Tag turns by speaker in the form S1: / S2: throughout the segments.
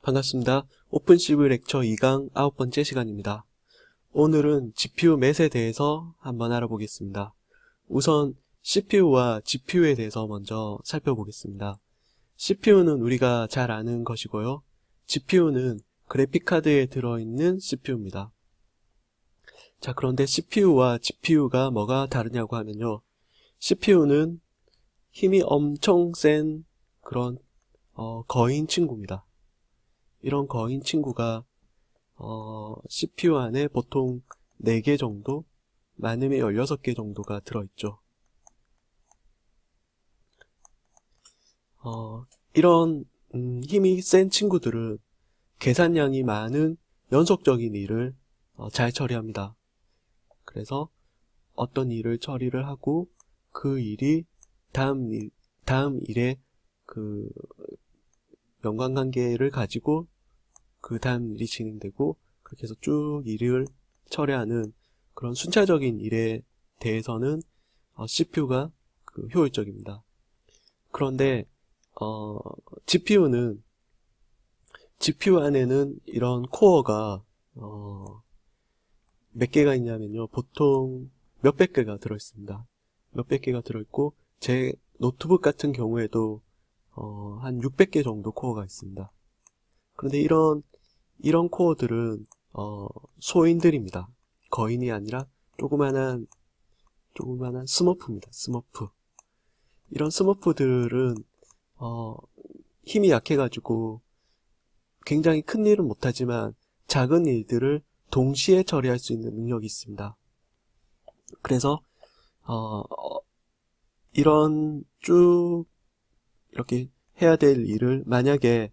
S1: 반갑습니다. 오픈CV 렉처 2강 9번째 시간입니다. 오늘은 GPU 맷에 대해서 한번 알아보겠습니다. 우선 CPU와 GPU에 대해서 먼저 살펴보겠습니다. CPU는 우리가 잘 아는 것이고요. GPU는 그래픽카드에 들어있는 CPU입니다. 자, 그런데 CPU와 GPU가 뭐가 다르냐고 하면요. CPU는 힘이 엄청 센 그런 거인 친구입니다. 이런 거인 친구가 CPU 안에 보통 4개 정도, 많으면 16개 정도가 들어있죠. 이런 힘이 센 친구들은 계산량이 많은 연속적인 일을 잘 처리합니다. 그래서 어떤 일을 처리를 하고 그 일이 다음 일에 그 연관관계를 가지고 그 다음 일이 진행되고 그렇게 해서 쭉 일을 처리하는 그런 순차적인 일에 대해서는 CPU가 효율적입니다. 그런데 GPU는 GPU 안에는 이런 코어가 몇 개가 있냐면요. 보통 몇백 개가 들어있습니다. 몇백 개가 들어있고 제 노트북 같은 경우에도 한 600개 정도 코어가 있습니다. 그런데 이런 코어들은 소인들입니다. 거인이 아니라 조그만한 스머프입니다. 스머프. 이런 스머프들은 힘이 약해가지고 굉장히 큰 일은 못하지만 작은 일들을 동시에 처리할 수 있는 능력이 있습니다. 그래서 이런 쭉 이렇게 해야 될 일을 만약에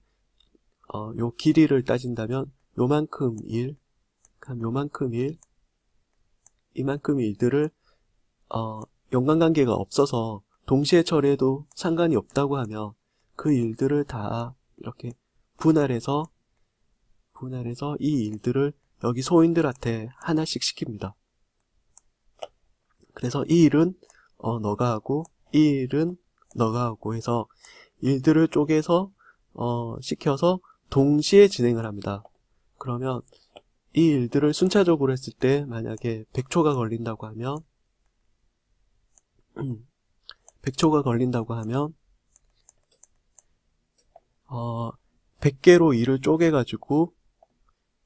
S1: 요 길이를 따진다면 요만큼 일, 이만큼 일들을 연관관계가 없어서 동시에 처리해도 상관이 없다고 하면 그 일들을 다 이렇게 분할해서 이 일들을 여기 소인들한테 하나씩 시킵니다. 그래서 이 일은 너가 하고 이 일은 너가 하고 해서 일들을 쪼개서 시켜서 동시에 진행을 합니다. 그러면 이 일들을 순차적으로 했을 때 만약에 100초가 걸린다고 하면 100개로 일을 쪼개가지고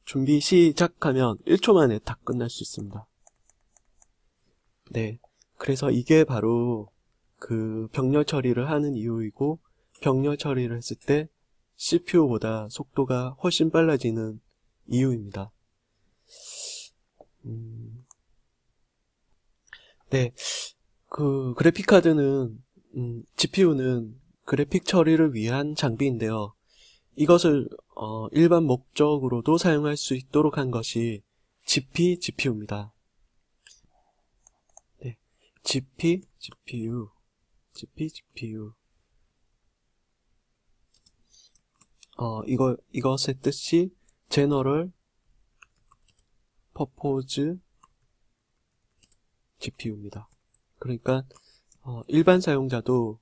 S1: 준비 시작하면 1초 만에 다 끝날 수 있습니다. 네, 그래서 이게 바로 그 병렬 처리를 하는 이유이고 병렬 처리를 했을 때 CPU보다 속도가 훨씬 빨라지는 이유입니다. 네, 그 그래픽카드는 GPU는 그래픽 처리를 위한 장비인데요. 이것을 일반 목적으로도 사용할 수 있도록 한 것이 GPGPU입니다. 네, GPGPU 이것의 뜻이 General Purpose GPU입니다. 그러니까 일반 사용자도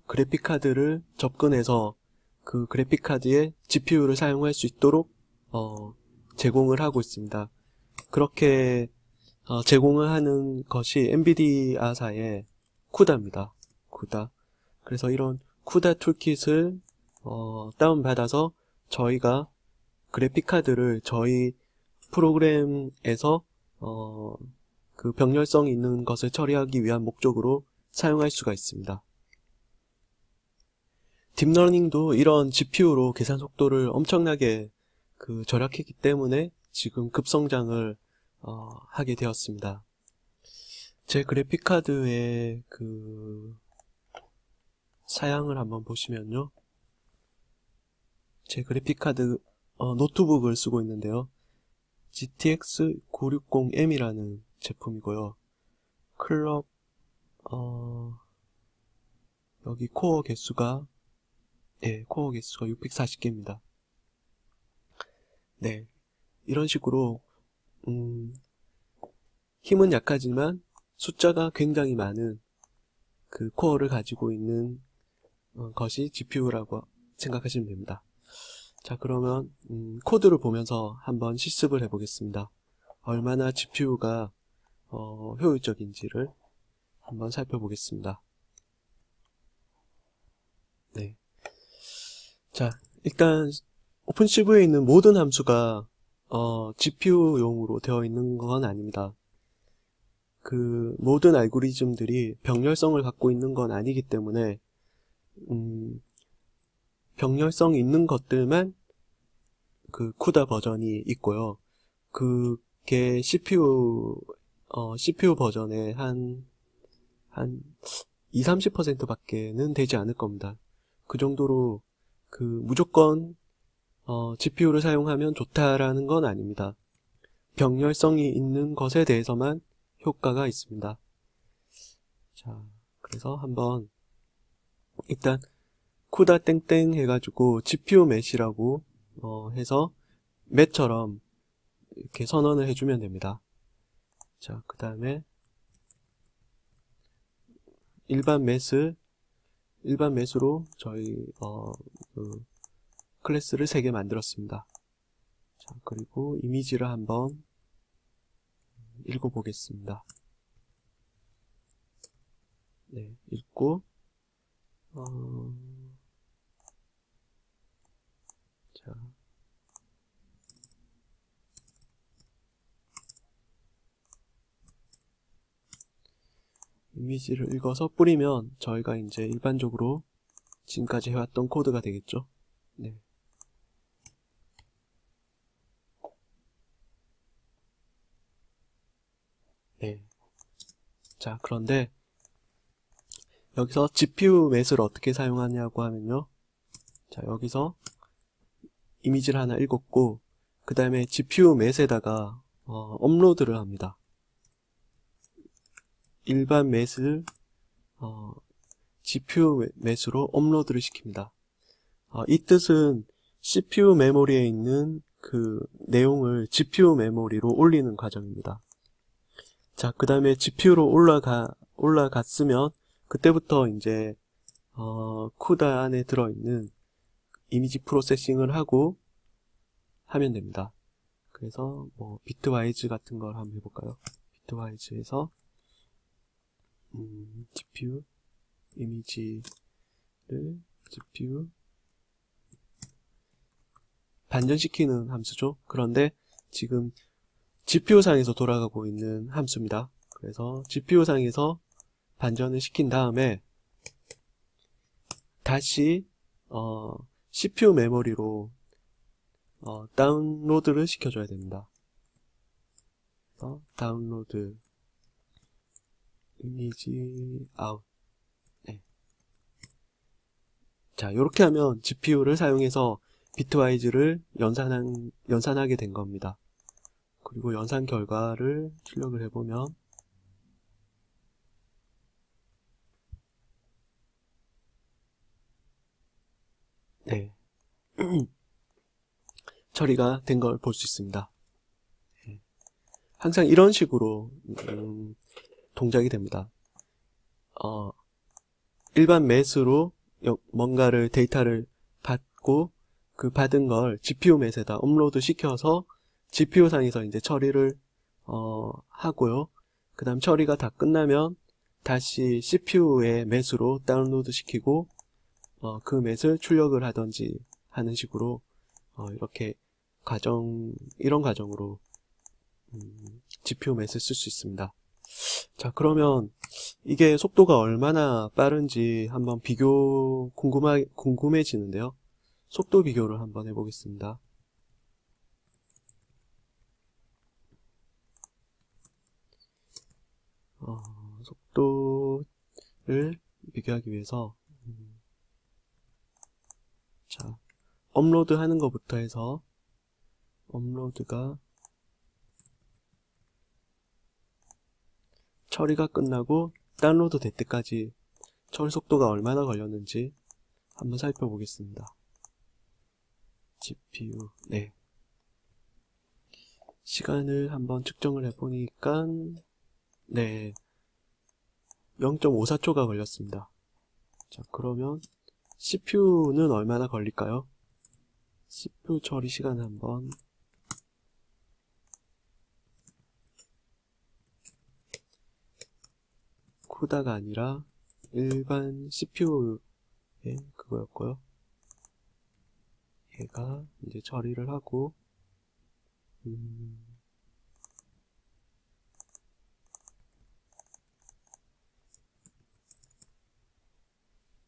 S1: 그래픽카드를 접근해서 그 그래픽카드의 GPU를 사용할 수 있도록 제공을 하고 있습니다. 그렇게 제공을 하는 것이 엔비디아사의 쿠다입니다. 쿠다. 그래서 이런 쿠다 툴킷을 다운받아서 저희가 그래픽카드를 저희 프로그램에서 그 병렬성 있는 것을 처리하기 위한 목적으로 사용할 수가 있습니다. 딥러닝도 이런 GPU로 계산 속도를 엄청나게 절약했기 때문에 지금 급성장을 하게 되었습니다. 제 그래픽카드의 사양을 한번 보시면요. 제 그래픽카드 노트북을 쓰고 있는데요. GTX 960M이라는 제품이고요. 클럭 여기 코어 개수가 640개입니다. 네, 이런 식으로 힘은 약하지만 숫자가 굉장히 많은 그 코어를 가지고 있는 것이 GPU라고 생각하시면 됩니다. 자, 그러면 코드를 보면서 한번 실습을 해보겠습니다. 얼마나 GPU가 효율적인지를 한번 살펴보겠습니다. 네. 자, 일단 오픈CV에 있는 모든 함수가 GPU용으로 되어 있는 건 아닙니다. 그 모든 알고리즘들이 병렬성을 갖고 있는 건 아니기 때문에 병렬성 있는 것들만 그 쿠다 버전이 있고요. 그게 CPU 버전의 한 20-30% 밖에는 되지 않을 겁니다. 그 정도로 그 무조건 GPU를 사용하면 좋다라는 건 아닙니다. 병렬성이 있는 것에 대해서만 효과가 있습니다. 자, 그래서 한번 일단 쿠다 땡땡 해가지고 GPU 맷이라고 해서 맷처럼 이렇게 선언을 해주면 됩니다. 자, 그 다음에 일반 맷으로 저희 그 클래스를 3개 만들었습니다. 자, 그리고 이미지를 한번 읽어보겠습니다. 네, 읽고 자, 이미지를 읽어서 뿌리면 저희가 이제 일반적으로 지금까지 해왔던 코드가 되겠죠. 네. 네. 자, 그런데 여기서 GPU 맷을 어떻게 사용하냐고 하면요. 자, 여기서 이미지를 하나 읽었고 그 다음에 GPU 맷에다가 업로드를 합니다. 일반 맷을 GPU 맷으로 업로드를 시킵니다. 이 뜻은 CPU 메모리에 있는 그 내용을 GPU 메모리로 올리는 과정입니다. 자, 그 다음에 GPU로 올라갔으면 그때부터 이제 쿠다 안에 들어있는 이미지 프로세싱을 하고 하면 됩니다. 그래서 뭐 비트와이즈 같은 걸 한번 해볼까요? 비트와이즈에서 GPU 이미지를 GPU 반전시키는 함수죠. 그런데 지금 GPU상에서 돌아가고 있는 함수입니다. 그래서 GPU상에서 반전을 시킨 다음에 다시 CPU 메모리로 다운로드를 시켜줘야 됩니다. 그래서 다운로드 이미지 아웃. 네. 자, 이렇게 하면 GPU를 사용해서 비트와이즈를 연산하게 된 겁니다. 그리고 연산 결과를 출력을 해보면 네. 처리가 된 걸 볼 수 있습니다. 네. 항상 이런 식으로 동작이 됩니다. 일반 맷으로 뭔가를 데이터를 받고 그 받은 걸 GPU 맷에다 업로드 시켜서 GPU 상에서 이제 처리를 하고요. 그 다음 처리가 다 끝나면 다시 CPU의 맷으로 다운로드 시키고 그 맷을 출력을 하던지 하는 식으로 이렇게 이런 과정으로 GPU 맷을 쓸 수 있습니다. 자, 그러면 이게 속도가 얼마나 빠른지 한번 궁금해지는데요. 속도 비교를 한번 해보겠습니다. 속도를 비교하기 위해서 자, 업로드 하는 것부터 해서 업로드가 처리가 끝나고 다운로드 될 때까지 처리 속도가 얼마나 걸렸는지 한번 살펴보겠습니다. GPU 네, 시간을 한번 측정을 해보니까 네, 0.54초가 걸렸습니다. 자, 그러면 CPU는 얼마나 걸릴까요? CPU 처리 시간 한번 쿠다가 아니라 일반 CPU의 그거였고요. 얘가 이제 처리를 하고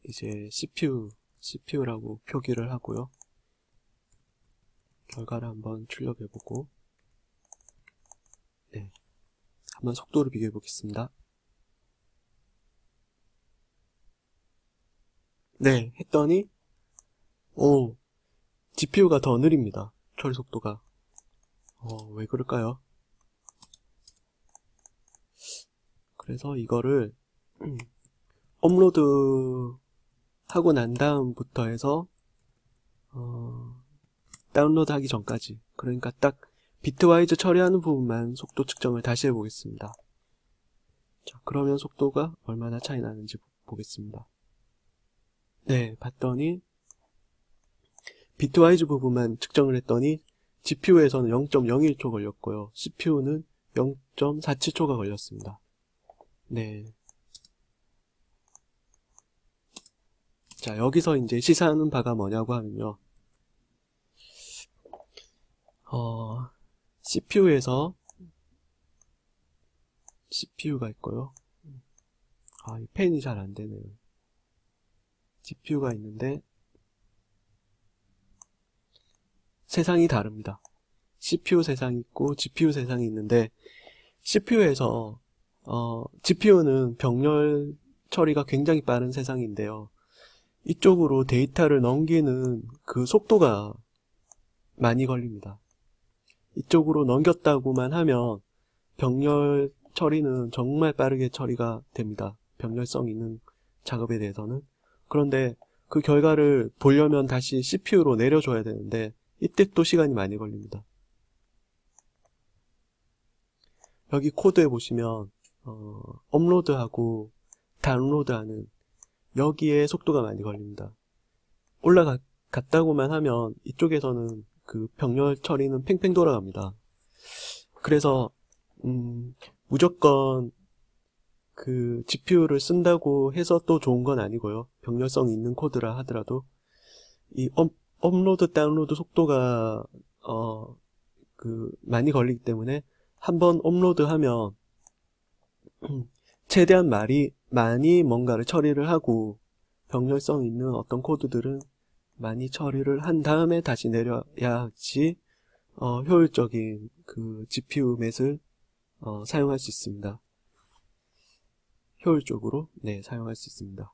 S1: 이제 CPU라고 표기를 하고요. 결과를 한번 출력해보고 네, 한번 속도를 비교해 보겠습니다. 네, 했더니 GPU가 더 느립니다. 처리 속도가. 왜 그럴까요? 그래서 이거를 업로드 하고 난 다음부터 해서 다운로드 하기 전까지, 그러니까 딱 비트와이즈 처리하는 부분만 속도 측정을 다시 해보겠습니다. 자, 그러면 속도가 얼마나 차이 나는지 보겠습니다. 네, 봤더니 비트와이즈 부분만 측정을 했더니 GPU에서는 0.01초 걸렸고요. CPU는 0.47초가 걸렸습니다. 네. 자, 여기서 이제 시사하는 바가 뭐냐고 하면요. CPU가 있고요. 이 펜이 잘 안 되네요. GPU가 있는데 세상이 다릅니다. CPU 세상이 있고 GPU 세상이 있는데 CPU에서 GPU는 병렬 처리가 굉장히 빠른 세상인데요. 이쪽으로 데이터를 넘기는 그 속도가 많이 걸립니다. 이쪽으로 넘겼다고만 하면 병렬 처리는 정말 빠르게 처리가 됩니다. 병렬성 있는 작업에 대해서는. 그런데 그 결과를 보려면 다시 CPU로 내려줘야 되는데 이때 또 시간이 많이 걸립니다. 여기 코드에 보시면 업로드하고 다운로드하는 여기에 속도가 많이 걸립니다. 올라갔다고만 하면 이쪽에서는 그 병렬 처리는 팽팽 돌아갑니다. 그래서 무조건 그 GPU를 쓴다고 해서 또 좋은 건 아니고요. 병렬성 있는 코드라 하더라도 이 업로드 다운로드 속도가 많이 걸리기 때문에 한번 업로드하면 최대한 많이 뭔가를 처리를 하고 병렬성 있는 어떤 코드들은 많이 처리를 한 다음에 다시 내려야지 효율적인 그 GPU 맷을 사용할 수 있습니다. 효율적으로 사용할 수 있습니다.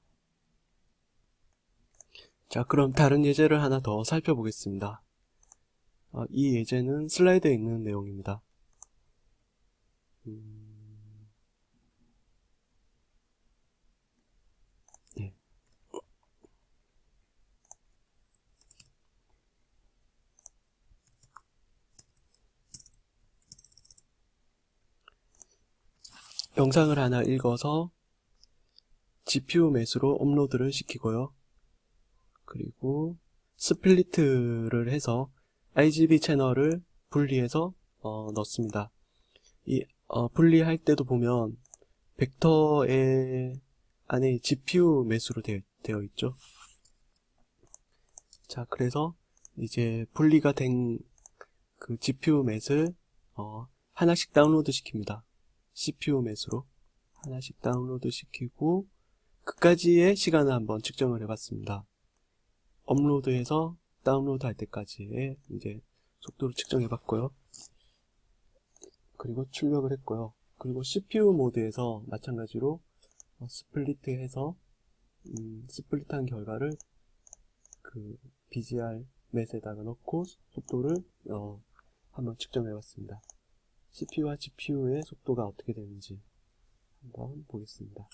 S1: 자, 그럼 다른 예제를 하나 더 살펴보겠습니다. 이 예제는 슬라이드에 있는 내용입니다. 네. 영상을 하나 읽어서 GPU 맷으로 업로드를 시키고요. 그리고 스플리트를 해서 RGB 채널을 분리해서 넣습니다. 이 분리할 때도 보면 벡터의 안에 GPU 맷으로 되어 있죠. 자, 그래서 이제 분리가 된 그 GPU 맷을 하나씩 다운로드 시킵니다. CPU 맷으로 하나씩 다운로드 시키고 그까지의 시간을 한번 측정을 해봤습니다. 업로드해서 다운로드 할 때까지의 이제 속도를 측정해봤고요. 그리고 출력을 했고요. 그리고 CPU 모드에서 마찬가지로 스플리트해서 스플릿한 결과를 그 BGR 맷에다가 넣고 속도를 한번 측정해봤습니다. CPU와 GPU의 속도가 어떻게 되는지 한번 보겠습니다.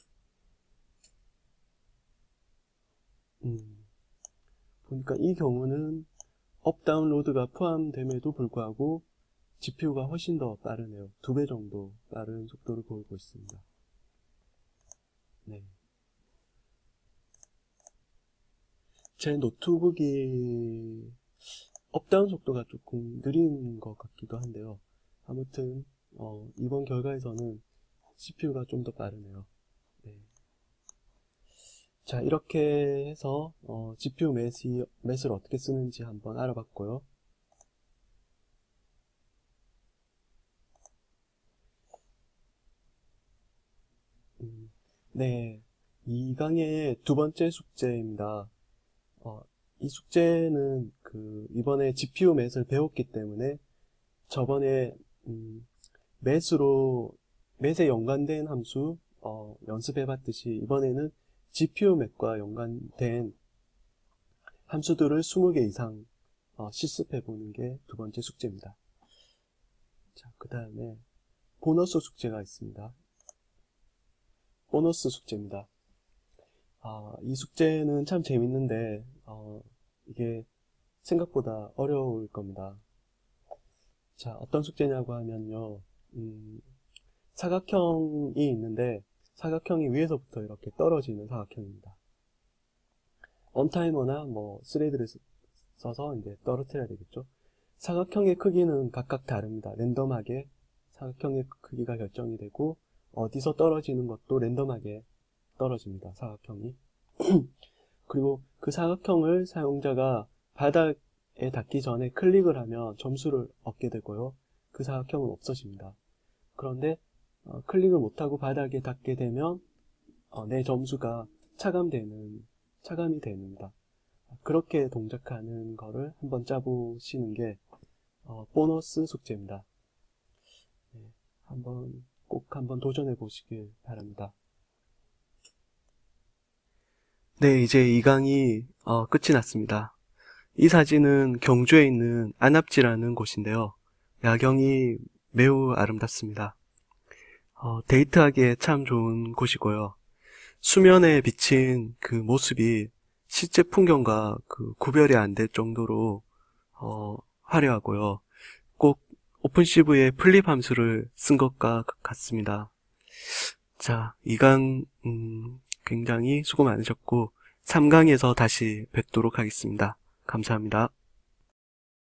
S1: 보니까 이 경우는 업 다운로드가 포함됨에도 불구하고 GPU가 훨씬 더 빠르네요. 2배 정도 빠른 속도를 보이고 있습니다. 네. 제 노트북이 업다운 속도가 조금 느린 것 같기도 한데요. 아무튼 이번 결과에서는 CPU가 좀 더 빠르네요. 네. 자, 이렇게 해서 GPU 맷을 어떻게 쓰는지 한번 알아봤고요. 네, 이 강의 두 번째 숙제입니다. 이 숙제는 이번에 GPU 맷을 배웠기 때문에 저번에 맷에 연관된 함수 연습해봤듯이 이번에는 GPU 맷과 연관된 함수들을 20개 이상 실습해보는 게 두 번째 숙제입니다. 자, 그 다음에 보너스 숙제가 있습니다. 보너스 숙제입니다. 이 숙제는 참 재밌는데 이게 생각보다 어려울 겁니다. 자, 어떤 숙제냐고 하면요, 사각형이 있는데 사각형이 위에서부터 이렇게 떨어지는 사각형입니다. 언타이머나 스레드를 써서 이제 떨어뜨려야 되겠죠. 사각형의 크기는 각각 다릅니다. 랜덤하게 사각형의 크기가 결정이 되고 어디서 떨어지는 것도 랜덤하게 떨어집니다. 사각형이. 그리고 그 사각형을 사용자가 바닥에 닿기 전에 클릭을 하면 점수를 얻게 되고요. 그 사각형은 없어집니다. 그런데 클릭을 못하고 바닥에 닿게 되면 내 점수가 차감이 됩니다. 그렇게 동작하는 거를 한번 짜보시는 게 보너스 숙제입니다. 네, 꼭 한번 도전해 보시길 바랍니다. 네, 이제 이 강의 끝이 났습니다. 이 사진은 경주에 있는 안압지라는 곳인데요. 야경이 매우 아름답습니다. 데이트하기에 참 좋은 곳이고요. 수면에 비친 그 모습이 실제 풍경과 구별이 안 될 정도로 화려하고요. 꼭 오픈CV에 플립 함수를 쓴 것과 같습니다. 자, 2강 굉장히 수고 많으셨고 3강에서 다시 뵙도록 하겠습니다. 감사합니다.